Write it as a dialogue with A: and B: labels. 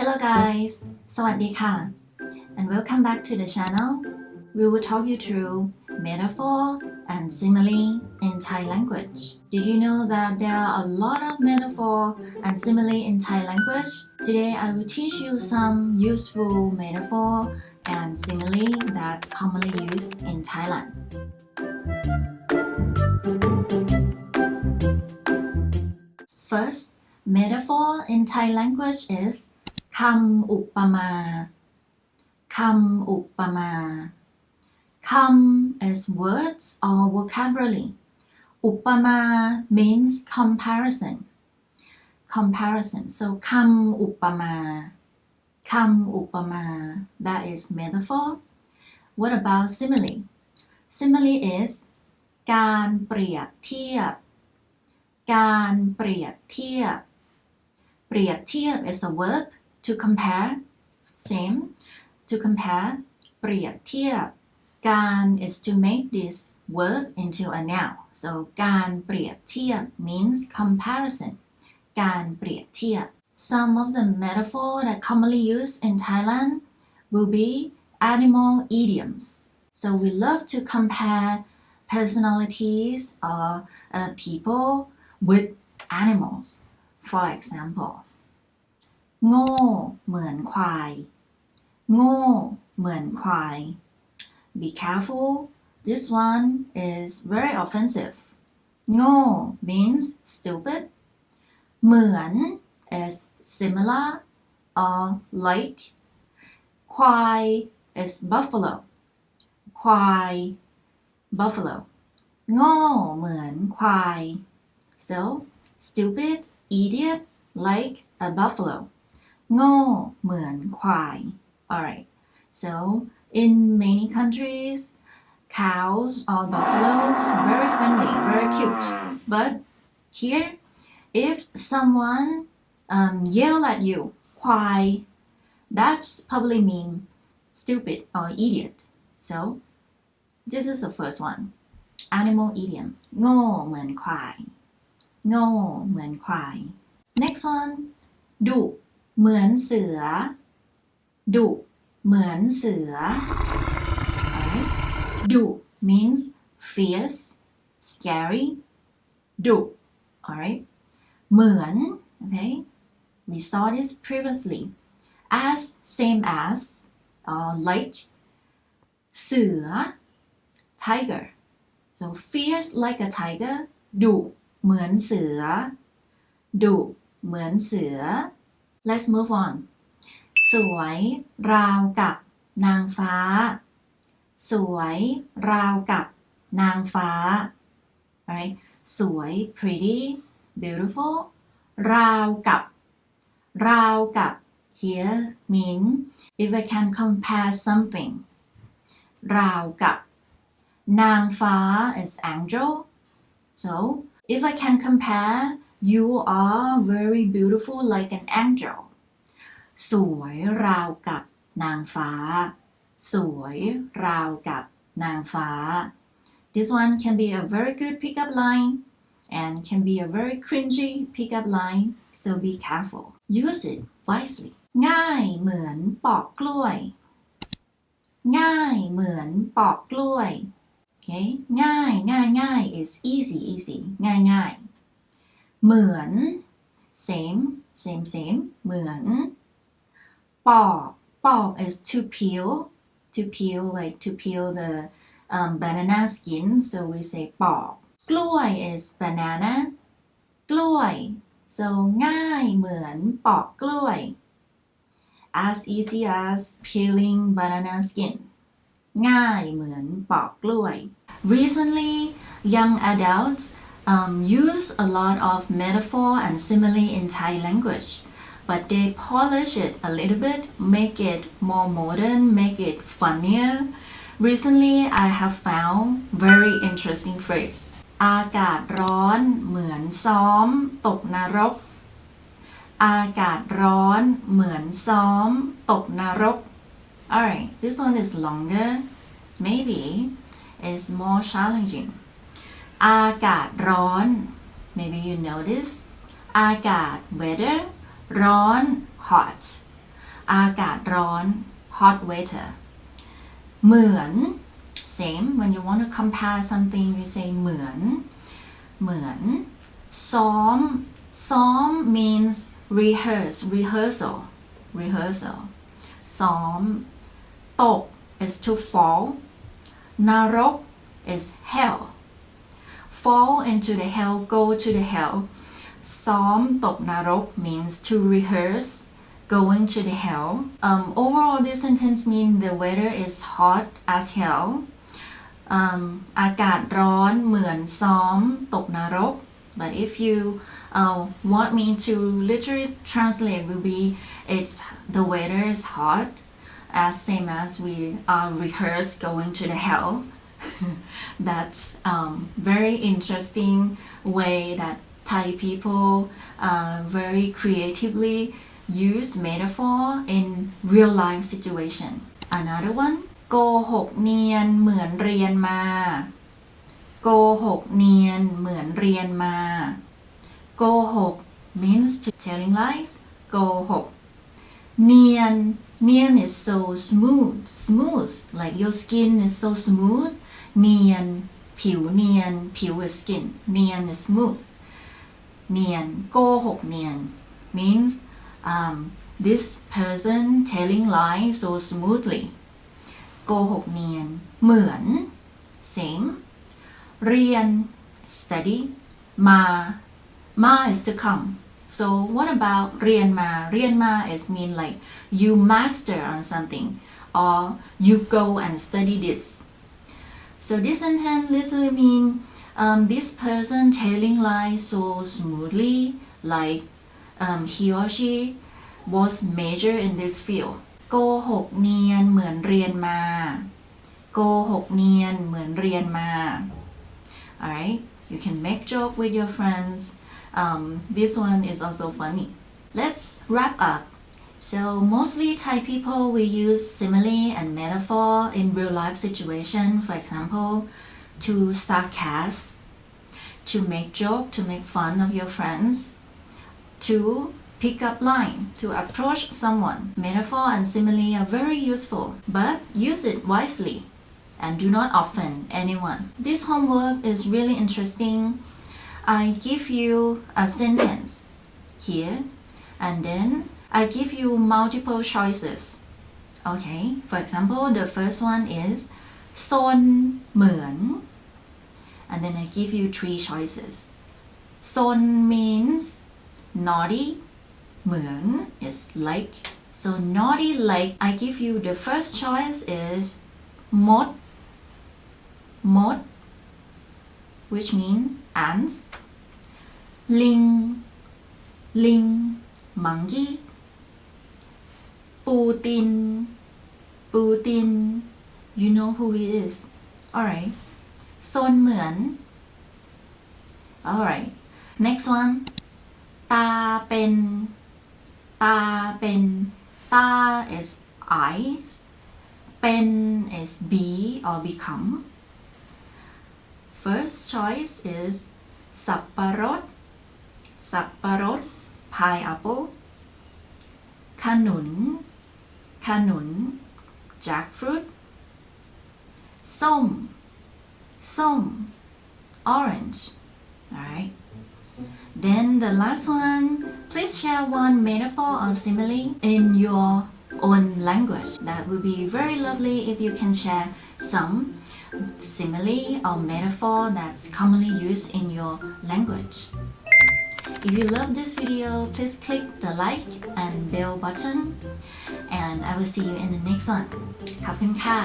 A: Hello guys สวัสดีค่ะ and welcome back to the channel. We will talk you through metaphor and simile in Thai language. Did you know that there are a lot of metaphor and simile in Thai language? Today I will teach you some useful metaphor and simile that commonly used in Thailand. First, metaphor in Thai language is คำอุปมาคำอุปมาคำ is words or vocabulary อุปมา means comparison so คำอุปมาคำอุปมา that is metaphor. What about simile? Simile is การเปรียบเทียบการเปรียบเทียบเปรียบเทียบ is a verb to compare same to compare เปรียบเทียบการ is to make this verb into a noun so การเปรียบเทียบ means comparison การเปรียบเทียบ Some of the metaphor that commonly used in Thailand will be animal idioms so we love to compare personalities or people with animals for example โง่เหมือนควายโง่เหมือนควาย Be careful this one is very offensive โง่ means stupid เหมือน is similar or like ควาย is buffalo ควาย buffalo โง่เหมือนควาย so stupid idiot like a buffalo โง่เหมือนควาย alright so in many countries cows or buffaloes very friendly very cute but here if someone yell at you ควาย that's probably mean stupid or idiot so this is the first one animal idiom โง่เหมือนควายโง่เหมือนควาย next one ดุเหมือนเสือดุเหมือนเสือ alright ดุ means fierce scary ดุ alright เหมือน okay we saw this previously as same as or like เสือ tiger so fierce like a tiger ดุเหมือนเสือดุเหมือนเสือ let's move on สวยราวกับนางฟ้าสวยราวกับนางฟ้า alright สวย pretty beautiful ราวกับราวกับ here mean if I can compare something ราวกับนางฟ้า is angel so if I can compare you are very beautiful like an angel สวยราวกับนางฟ้าสวยราวกับนางฟ้า this one can be a very good pickup line and can be a very cringy pickup line so be careful use it wisely ง่ายเหมือนปอกกล้วยง่ายเหมือนปอกกล้วยOkay ง่ายง่ายง่าย is easy easy ง่ายง่ายเหมือน same เหมือนปอกปอก is to peel like to peel the banana skin so we say ปอกกล้วย is banana กล้วย so ง่ายเหมือนปอกกล้วย as easy as peeling banana skin ง่ายเหมือนปอกกล้วย Recently, young adults use a lot of metaphor and simile in Thai language, but they polish it a little bit, make it more modern, make it funnier. Recently, I have found very interesting phrase. อากาศร้อนเหมือนซ้อมตกนรกอากาศร้อนเหมือนซ้อมตกนรก Alright, this one is longer. Maybe it's more challenging. อากาศร้อน Maybe you know this. อากาศ weather ร้อน hot อากาศร้อน hot weather เหมือน same when you want to compare something you say เหมือนซ้อม means rehearsal ซ้อมตก is to fall นรก is hell fall into the hell go to the hell ซ้อมตกนรก means to rehearse going to the hell overall this sentence means the weather is hot as hell อากาศร้อนเหมือนซ้อมตกนรก but if you want me to literally translate will be it's the weather is hot as same as we rehearse going to the hell that's very interesting way that Thai people very creatively use metaphor in real life situation another one โกหกเนียนเหมือนเรียนมาโกหกเนียนเหมือนเรียนมาโกหก means telling lies โกหกเนียน is so smooth like your skin is so smooth เนียนผิว is skin เนียน is smooth เนียนโกหกเนียน means this person telling lies so smoothly โกหกเนียนเหมือน same เรียน study มา is to come so what about เรียนมา is mean like you master on something or you go and study this so this sentence literally mean this person telling lies so smoothly like he or she was major in this field โกหกเนียนเหมือนเรียนมาโกหกเนียนเหมือนเรียนมา alright you can make joke with your friends this one is also funny let's wrap up so mostly Thai people will use simile and metaphor in real life situation for example to sarcasm to make joke to make fun of your friends to pick up line to approach someone metaphor and simile are very useful but use it wisely and do not offend anyone this homework is really interesting I give you a sentence here and then I give you multiple choices okay for example the first one is ซนเหมือน and then I give you 3 choices ซน means naughty เหมือน is like so naughty like I give you the first choice is มด which mean ants ลิง monkey ปูติน you know who he is alright ซนเหมือน alright next one ตาเป็นตา is eyes เป็น is be or become first choice is สับปะรด pineapple ขนุน jackfruit ส้ม orange alright then the last one please share one metaphor or simile in your own language that would be very lovely if you can share some simile or metaphor that's commonly used in your language if you love this video please click the like and bell button and I will see you in the next one ขอบคุณค่ะ